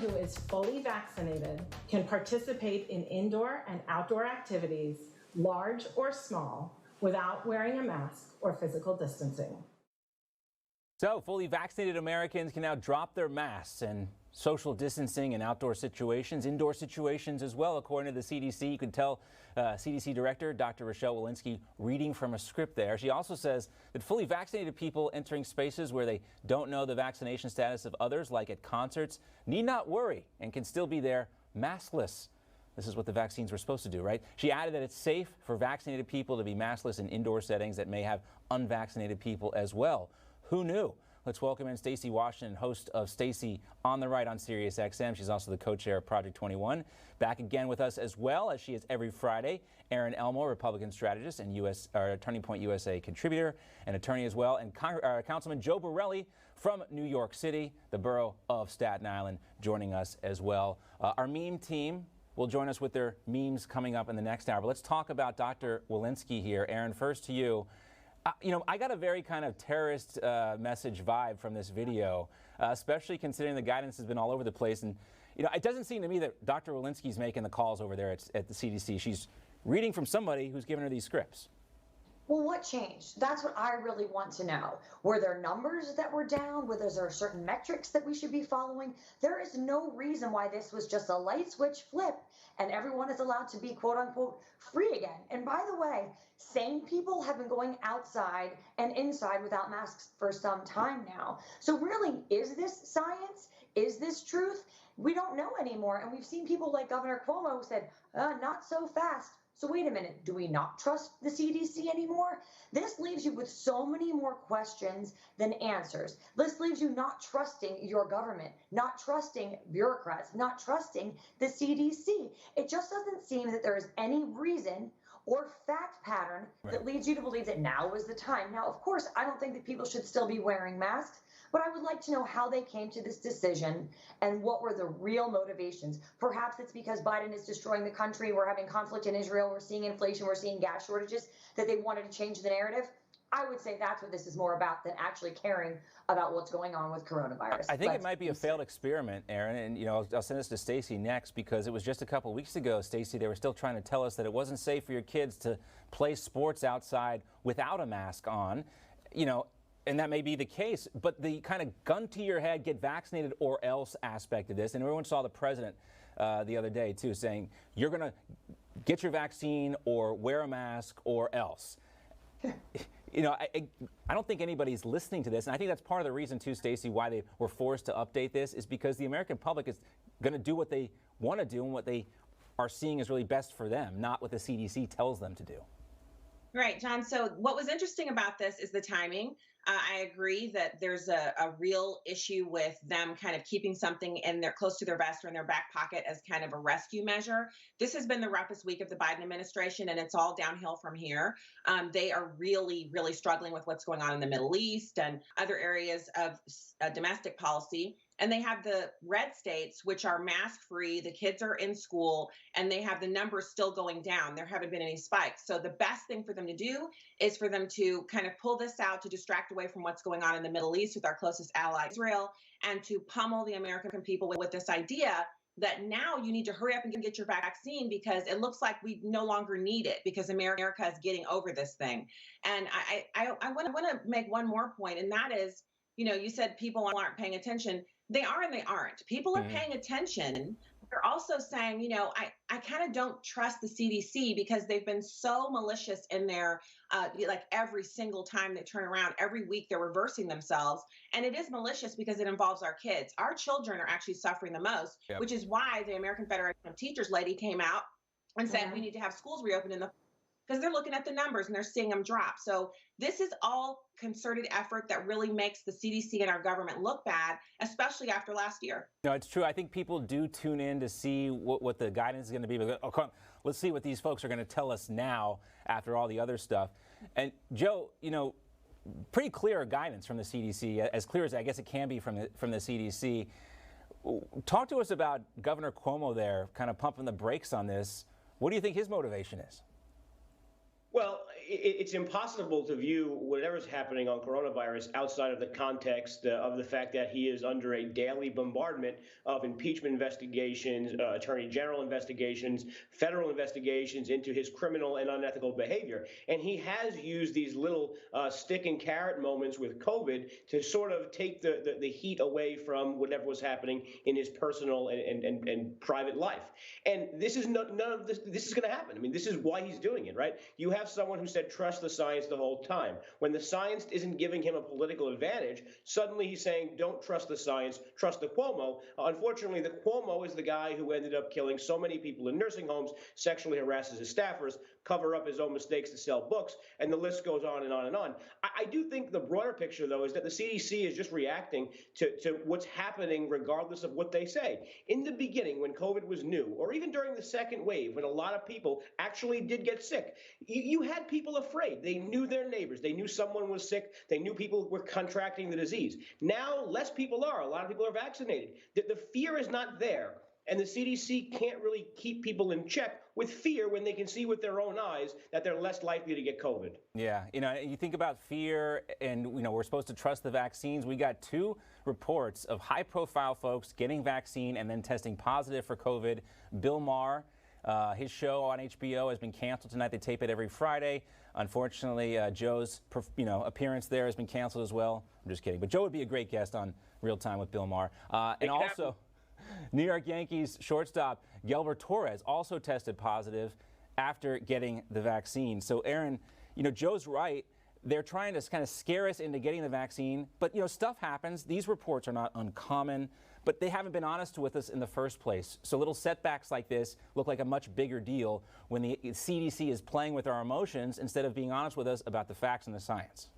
who is fully vaccinated can participate in indoor and outdoor activities, large or small, without wearing a mask or physical distancing. So, fully vaccinated Americans can now drop their masks and social distancing in outdoor situations, indoor situations as well, according to the CDC. You can tell CDC Director Dr. Rochelle Walensky reading from a script there. She also says that fully vaccinated people entering spaces where they don't know the vaccination status of others, like at concerts, need not worry and can still be there maskless. This is what the vaccines were supposed to do, right? She added that it's safe for vaccinated people to be maskless in indoor settings that may have unvaccinated people as well. Who knew? Let's welcome in Stacy Washington, host of Stacy on the Right on Sirius XM. She's also the co-chair of Project 21. Back again with us as well, as she is every Friday. Erin Elmore, Republican strategist and Turning Point USA contributor and attorney as well. And Councilman Joe Borelli from New York City, the borough of Staten Island, joining us as well. Our meme team will join us with their memes coming up in the next hour. But let's talk about Dr. Walensky here. Erin, first to you. I got a very kind of terrorist message vibe from this video, especially considering the guidance has been all over the place. And, it doesn't seem to me that Dr. Walensky's making the calls over there at the CDC. She's reading from somebody who's given her these scripts. Well, what changed? That's what I really want to know. Were there numbers that were down? Were there certain metrics that we should be following? There is no reason why this was just a light switch flip and everyone is allowed to be quote unquote free again. And by the way, sane people have been going outside and inside without masks for some time now. So really, is this science? Is this truth? We don't know anymore. And we've seen people like Governor Cuomo who said, not so fast. So wait a minute, do we not trust the CDC anymore? This leaves you with so many more questions than answers. This leaves you not trusting your government, not trusting bureaucrats, not trusting the CDC. It just doesn't seem that there is any reason or fact pattern that leads you to believe that now is the time. Now, of course, I don't think that people should still be wearing masks, but I would like to know how they came to this decision and what were the real motivations. Perhaps it's because Biden is destroying the country. We're having conflict in Israel. We're seeing inflation. We're seeing gas shortages, that they wanted to change the narrative. I would say that's what this is more about than actually caring about what's going on with coronavirus. I think it might be a failed experiment, Erin, and I'll send this to Stacy next, because it was just a couple weeks ago, Stacy, they were still trying to tell us that it wasn't safe for your kids to play sports outside without a mask on, and that may be the case, but the kind of gun to your head, get vaccinated or else aspect of this, and everyone saw the president the other day too saying, you're going to get your vaccine or wear a mask or else. I don't think anybody's listening to this, and I think that's part of the reason too, Stacy, why they were forced to update this, is because the American public is going to do what they want to do and what they are seeing is really best for them, not what the CDC tells them to do. Right, John. So what was interesting about this is the timing. I agree that there's a real issue with them kind of keeping something in their close to their vest or in their back pocket as kind of a rescue measure. This has been the roughest week of the Biden administration, and it's all downhill from here. They are really, really struggling with what's going on in the Middle East and other areas of domestic policy. And they have the red states, which are mask free. The kids are in school and they have the numbers still going down. There haven't been any spikes. So the best thing for them to do is for them to kind of pull this out to distract away from what's going on in the Middle East with our closest ally, Israel, and to pummel the American people with this idea that now you need to hurry up and get your vaccine because it looks like we no longer need it because America is getting over this thing. And I want to make one more point, and that is, you said people aren't paying attention. They are and they aren't. People are paying attention. They're also saying, I kind of don't trust the CDC because they've been so malicious in their, like every single time they turn around, every week they're reversing themselves. And it is malicious because it involves our kids. Our children are actually suffering the most, which is why the American Federation of Teachers lady came out and said we need to have schools reopened because they're looking at the numbers and they're seeing them drop. So this is all concerted effort that really makes the CDC and our government look bad, especially after last year. No, it's true. I think people do tune in to see what the guidance is going to be. But let's see what these folks are going to tell us now after all the other stuff. And Joe, pretty clear guidance from the CDC, as clear as I guess it can be from the CDC. Talk to us about Governor Cuomo there, kind of pumping the brakes on this. What do you think his motivation is? Well, it's impossible to view whatever's happening on coronavirus outside of the context of the fact that he is under a daily bombardment of impeachment investigations, attorney general investigations, federal investigations into his criminal and unethical behavior. And he has used these little stick and carrot moments with COVID to sort of take the heat away from whatever was happening in his personal and private life. And this is none of this is going to happen. I mean, this is why he's doing it, right? You have someone who said trust the science the whole time. When the science isn't giving him a political advantage, suddenly he's saying don't trust the science, trust the Cuomo. Unfortunately, the Cuomo is the guy who ended up killing so many people in nursing homes, sexually harasses his staffers, cover up his own mistakes to sell books, and the list goes on and on and on. I do think the broader picture, though, is that the CDC is just reacting to what's happening regardless of what they say. In the beginning, when COVID was new, or even during the second wave, when a lot of people actually did get sick, you had people afraid. They knew their neighbors. They knew someone was sick. They knew people were contracting the disease. Now, less people are. A lot of people are vaccinated. The fear is not there. And the CDC can't really keep people in check with fear when they can see with their own eyes that they're less likely to get COVID. Yeah, you think about fear, and we're supposed to trust the vaccines. We got 2 reports of high-profile folks getting vaccine and then testing positive for COVID. Bill Maher, his show on HBO has been canceled tonight. They tape it every Friday. Unfortunately, Joe's appearance there has been canceled as well. I'm just kidding, but Joe would be a great guest on Real Time with Bill Maher. And also, New York Yankees shortstop Gilbert Torres also tested positive after getting the vaccine. So, Aaron, Joe's right. They're trying to kind of scare us into getting the vaccine. But, stuff happens. These reports are not uncommon, but they haven't been honest with us in the first place. So little setbacks like this look like a much bigger deal when the CDC is playing with our emotions instead of being honest with us about the facts and the science.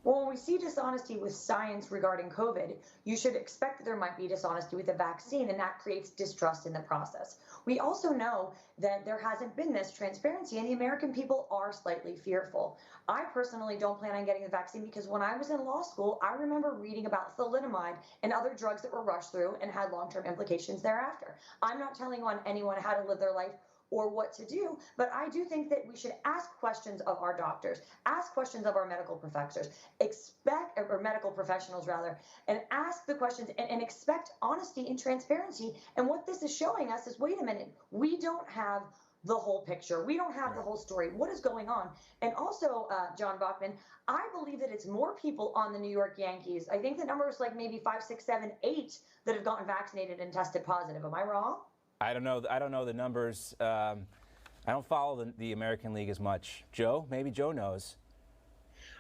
Well, when we see dishonesty with science regarding COVID, you should expect that there might be dishonesty with the vaccine, and that creates distrust in the process. We also know that there hasn't been this transparency, and the American people are slightly fearful. I personally don't plan on getting the vaccine because when I was in law school, I remember reading about thalidomide and other drugs that were rushed through and had long-term implications thereafter. I'm not telling anyone how to live their life or what to do, but I do think that we should ask questions of our doctors, ask questions of our medical professors, or medical professionals rather, and ask the questions and expect honesty and transparency. And what this is showing us is, wait a minute, we don't have the whole picture. We don't have the whole story. What is going on? And also, John Bachman, I believe that it's more people on the New York Yankees. I think the number is like maybe 5, 6, 7, 8 that have gotten vaccinated and tested positive. Am I wrong? I don't know the numbers. I don't follow the American League as much. Joe, maybe Joe knows.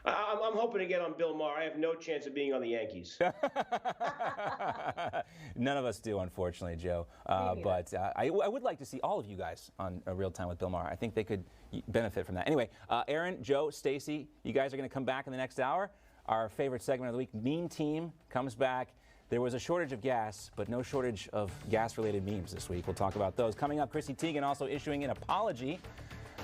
I'm hoping to get on Bill Maher. I have no chance of being on the Yankees. None of us do, unfortunately, Joe. But I would like to see all of you guys on Real Time with Bill Maher. I think they could benefit from that. Anyway, Aaron, Joe, Stacy, you guys are going to come back in the next hour. Our favorite segment of the week, Meme Team, comes back. There was a shortage of gas, but no shortage of gas-related memes this week. We'll talk about those. Coming up, Chrissy Teigen also issuing an apology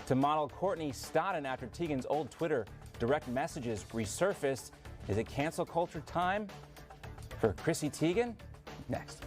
to model Courtney Stodden after Teigen's old Twitter direct messages resurfaced. Is it cancel culture time for Chrissy Teigen? Next.